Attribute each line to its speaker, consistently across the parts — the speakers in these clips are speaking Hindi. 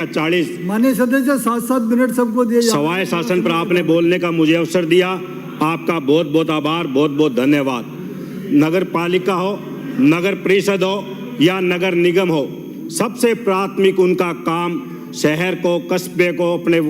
Speaker 1: 40
Speaker 2: माननीय सदस्य 7-7 मिनट सबको दिए।
Speaker 1: सवाए शासन पर आपने बोलने का मुझे अवसर दिया, आपका बहुत बहुत आभार, बहुत बहुत धन्यवाद। नगर पालिका हो, नगर परिषद हो या नगर निगम हो, सबसे प्राथमिक उनका काम शहर को, कस्बे को, अपने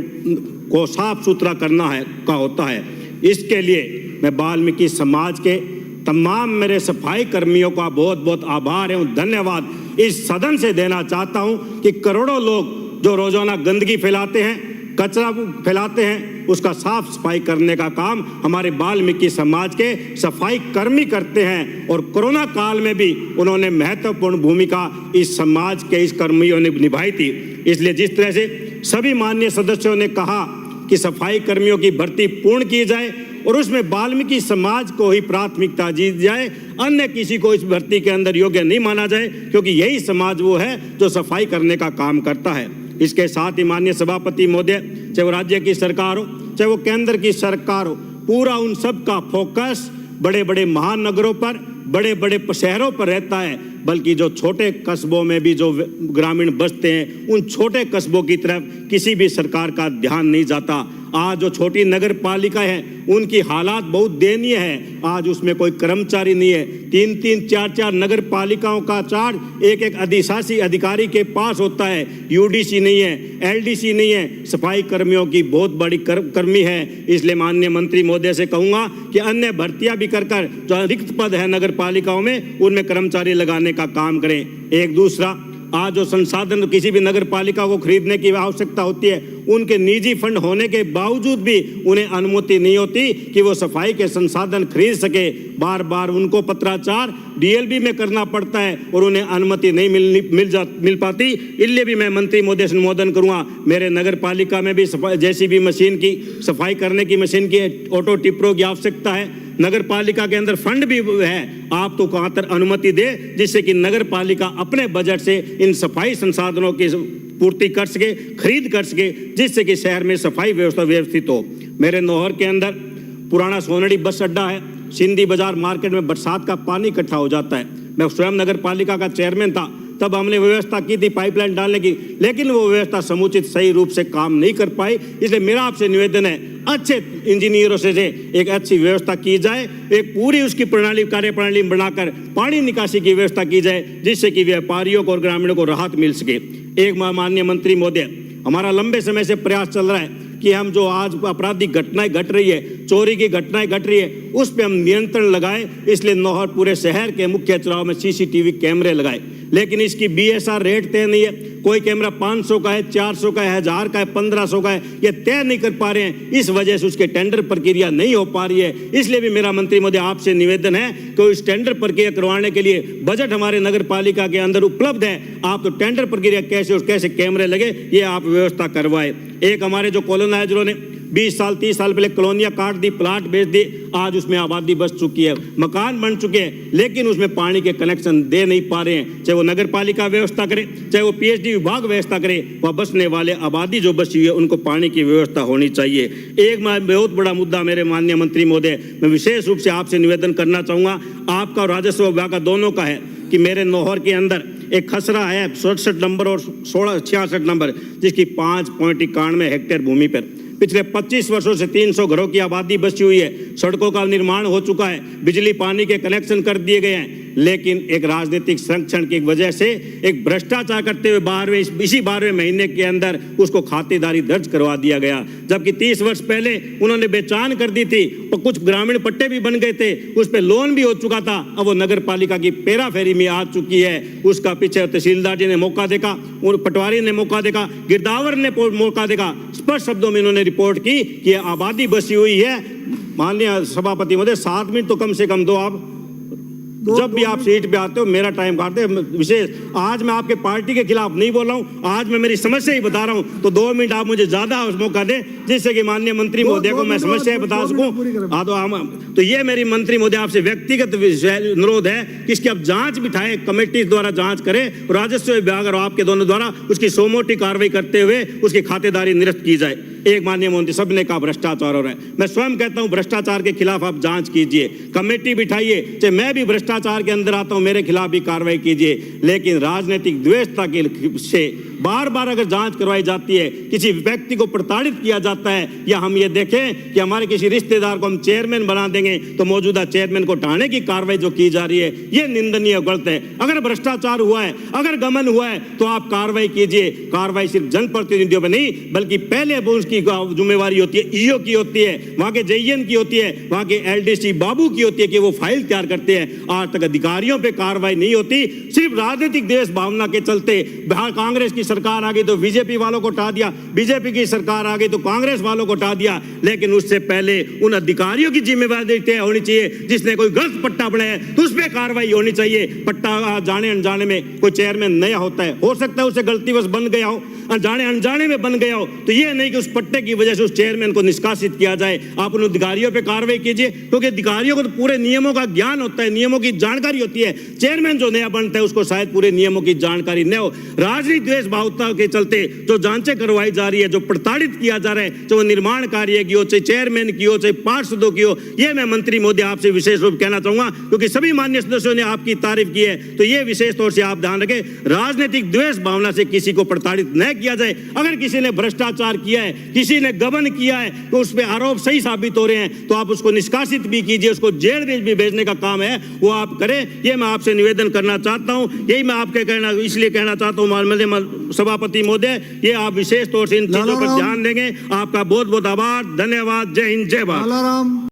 Speaker 1: को साफ सुथरा करना है का होता है। इसके लिए मैं वाल्मीकि समाज के तमाम मेरे सफाई कर्मियों का बहुत बहुत आभार एवं धन्यवाद इस सदन से देना चाहता हूं कि करोड़ों लोग जो रोजाना गंदगी फैलाते हैं, कचरा फैलाते हैं, उसका साफ सफाई करने का काम हमारे वाल्मीकि समाज के सफाई कर्मी करते हैं। और कोरोना काल में भी उन्होंने महत्वपूर्ण भूमिका इस समाज के इस कर्मियों ने निभाई थी। इसलिए जिस तरह से सभी माननीय सदस्यों ने कहा कि सफाई कर्मियों की भर्ती पूर्ण की जाए और उसमें वाल्मीकि समाज को ही प्राथमिकता दी जाए, अन्य किसी को इस भर्ती के अंदर योग्य नहीं माना जाए, क्योंकि यही समाज वो है जो सफाई करने का काम करता है। इसके साथ ही माननीय सभापति महोदय, चाहे वो राज्य की सरकार हो, चाहे वो केंद्र की सरकार हो, पूरा उन सब का फोकस बड़े बड़े महानगरों पर, बड़े बड़े शहरों पर रहता है, बल्कि जो छोटे कस्बों में भी जो ग्रामीण बसते हैं, उन छोटे कस्बों की तरफ किसी भी सरकार का ध्यान नहीं जाता। आज जो छोटी नगर पालिका है, उनकी हालात बहुत दयनीय है। आज उसमें कोई कर्मचारी नहीं है। 3-3, 4-4 नगर पालिकाओं का चार्ज एक एक अधिशासी अधिकारी के पास होता है। यूडीसी नहीं है, एलडीसी नहीं है, सफाई कर्मियों की बहुत बड़ी कर्मी है। इसलिए माननीय मंत्री महोदय से कहूँगा कि अन्य भर्तियाँ भी कर जो रिक्त पद है नगर पालिकाओं में, उनमें कर्मचारी लगाने का काम करें। एक दूसरा, आज जो संसाधन किसी भी नगर पालिका को खरीदने की आवश्यकता होती है, उनके निजी फंड होने के बावजूद भी उन्हें अनुमति नहीं होती कि वो सफाई के संसाधन खरीद सके। बार बार उनको पत्राचार डीएलबी में करना पड़ता है और उन्हें अनुमति नहीं मिल पाती। इसलिए भी मैं मंत्री महोदय से अनुमोदन करूँगा, मेरे नगर पालिका में भी जेसीबी मशीन की, सफाई करने की मशीन की, ऑटो टिप्परों की आवश्यकता है। नगर पालिका के अंदर फंड भी है, आप तो कहाँ तक अनुमति दे जिससे कि नगर पालिका अपने बजट से इन सफाई संसाधनों की पूर्ति कर सके, खरीद कर सके, जिससे कि शहर में सफाई व्यवस्था व्यवस्थित हो। मेरे नौहर के अंदर पुराना सोनड़ी बस अड्डा है। सिंधी बाजार मार्केट में बरसात का पानी इकट्ठा हो जाता है। मैं स्वयं नगर पालिका का चेयरमैन था, तब हमने व्यवस्था की थी पाइपलाइन डालने की, लेकिन वो व्यवस्था समुचित सही रूप से काम नहीं कर पाई। इसलिए मेरा आपसे निवेदन है, अच्छे इंजीनियरों से एक अच्छी व्यवस्था की जाए, एक पूरी उसकी प्रणाली, कार्यप्रणाली बनाकर पानी निकासी की व्यवस्था की जाए, जिससे कि व्यापारियों को और ग्रामीणों को राहत मिल सके। एक माननीय मंत्री महोदय, हमारा लंबे समय से प्रयास चल रहा है कि हम जो आज आपराधिक घटनाएं घट रही है, चोरी की घटनाएं घट रही है, उस पर हम नियंत्रण लगाए। इसलिए नौहर पूरे शहर के मुख्य चौराहों में सीसीटीवी कैमरे लगाए, लेकिन इसकी बीएसआर रेट तय नहीं है। कोई कैमरा 500 का है, 400 का है, 1000 का है, 1500 का है, ये तय नहीं कर पा रहे हैं। इस वजह से उसके टेंडर प्रक्रिया नहीं हो पा रही है। इसलिए भी मेरा मंत्री महोदय आपसे निवेदन है कि उस टेंडर प्रक्रिया करवाने के लिए बजट हमारे नगर पालिका के अंदर उपलब्ध है। आप तो टेंडर प्रक्रिया कैसे कैमरे लगे, ये आप व्यवस्था करवाए। एक हमारे जो कॉलोनाइजरों ने 20 साल 30 साल पहले कॉलोनियाँ काट दी, प्लाट बेच दी, आज उसमें आबादी बस चुकी है, मकान बन चुके हैं, लेकिन उसमें पानी के कनेक्शन दे नहीं पा रहे हैं। चाहे वो नगर पालिका व्यवस्था करे, चाहे वो पीएचडी विभाग व्यवस्था करे, वह बसने वाले आबादी जो बची है उनको पानी की व्यवस्था होनी चाहिए। एक बहुत बड़ा मुद्दा मेरे माननीय मंत्री महोदय, मैं विशेष रूप से आपसे निवेदन करना चाहूँगा, आपका और राजस्व विभाग का दोनों का है कि मेरे नौहर के अंदर एक खसरा है 67 नंबर और 66 नंबर, जिसकी 5.91 हेक्टेयर भूमि पर पिछले 25 वर्षों से 300 घरों की आबादी बसी हुई है। सड़कों का निर्माण हो चुका है, बिजली पानी के कनेक्शन कर दिए गए हैं, लेकिन एक राजनीतिक संरक्षण की वजह से, एक भ्रष्टाचार करते हुए इसी 12वें महीने के अंदर उसको खातेदारी दर्ज करवा दिया गया। जबकि 30 वर्ष पहले उन्होंने बेचान कर दी थी, कुछ ग्रामीण पट्टे भी बन गए थे, उस पर लोन भी हो चुका था। अब वो नगर पालिका की पेरा फेरी में आ चुकी है। उसका पीछे तहसीलदार जी ने मौका देखा, पटवारी ने मौका देखा, गिरदावर ने मौका देखा। स्पष्ट शब्दों में इन्होंने रिपोर्ट की कि आबादी बसी हुई है। माननीय सभापति महोदय, 7 मिनट तो कम से कम दो आप। जब भी आप सीट पे आते हो मेरा टाइम काटते हो। विशेष आज मैं आपके पार्टी के खिलाफ नहीं बोल रहा हूँ, आज मैं मेरी समस्या ही बता रहा हूँ, तो 2 मिनट आप मुझे ज्यादा मौका दें जिससे कि माननीय मंत्री महोदय को मैं समस्या बता सकूं। तो ये मेरी मंत्री महोदय आपसे व्यक्तिगत अनुरोध है कि इसकी अब जांच बिठाए, कमेटी द्वारा जांच करे, राजस्व विभाग और आपके दोनों द्वारा उसकी सोमोटी कार्रवाई करते हुए उसकी खातेदारी निरस्त की जाए। एक माननीय मंत्री सबने कहा भ्रष्टाचार हो रहा है, मैं स्वयं कहता हूं भ्रष्टाचार के खिलाफ आप जांच कीजिए, कमेटी बिठाइए, चाहे मैं भी भ्रष्टाचार के अंदर आता हूं मेरे खिलाफ भी कार्रवाई कीजिए, लेकिन राजनीतिक द्वेषता के से बार बार अगर जांच करवाई जाती है, किसी व्यक्ति को प्रताड़ित किया जाता है, या हम ये देखें कि हमारे किसी रिश्तेदार को हम चेयरमैन बना देंगे तो मौजूदा चेयरमैन को हटाने की कार्रवाई जो की जा रही है ये निंदनीय और गलत है। अगर भ्रष्टाचार हुआ है, अगर गमन हुआ है तो आप कार्रवाई कीजिए। कार्रवाई सिर्फ जनप्रतिनिधियों पर नहीं बल्कि पहले उसकी जिम्मेवारी होती है, ईओ की होती है, वहां के जेईएन की होती है, वहां के एलडीसी बाबू की होती है कि वो फाइल तैयार करते हैं। आज तक अधिकारियों पे कार्रवाई नहीं होती, सिर्फ राजनीतिक देश भावना के चलते कांग्रेस की सरकार आ गई तो बीजेपी वालों को हटा दिया, बीजेपी की सरकार आ गई तो कांग्रेस वालों को हटा दिया, लेकिन उससे पहले उन अधिकारियों की जिम्मेवारी तय होनी चाहिए। जिसने कोई गलत पट्टा बनाया तो उस पर कार्रवाई होनी चाहिए। पट्टा जाने अनजाने में कोई चेयरमैन नया होता है, हो सकता है उसे गलतीवश बन गया हो, जाने अनजाने में बन गया हो, तो ये नहीं कि उस पट्टे की वजह से उस चेयरमैन को निष्कासित किया जाए। आप उन अधिकारियों पे कार्रवाई कीजिए, क्योंकि अधिकारियों को तो पूरे नियमों का ज्ञान होता है, नियमों की जानकारी होती है। चेयरमैन जो नया बनता है उसको शायद पूरे नियमों की जानकारी न हो। राजनीतिक द्वेष भावता के चलते जो जांचें करवाई जा रही है, जो प्रताड़ित किया जा रहा है, चाहे वो निर्माण कार्य की हो, चाहे चेयरमैन की हो, चाहे पार्षदों की हो, ये मैं मंत्री महोदय आपसे विशेष रूप कहना चाहूंगा, क्योंकि सभी माननीय सदस्यों ने आपकी तारीफ की है। तो ये विशेष तौर से आप ध्यान रखें, राजनीतिक द्वेष भावना से किसी को प्रताड़ित न किया जाए। अगर किसी ने भ्रष्टाचार किया है, किसी ने गबन किया है, तो उस पर आरोप सही साबित हो रहे हैं तो आप उसको निष्कासित भी कीजिए, उसको जेल भी भेजने का काम है वो आप करें। ये मैं आपसे निवेदन करना चाहता हूं, यही मैं आपके कहना इसलिए कहना चाहता हूं सभापति महोदय, ये आप विशेष तौर से इन चीजों पर ध्यान देंगे। आपका बहुत बहुत आभार, धन्यवाद, जय हिंद, जय भारत।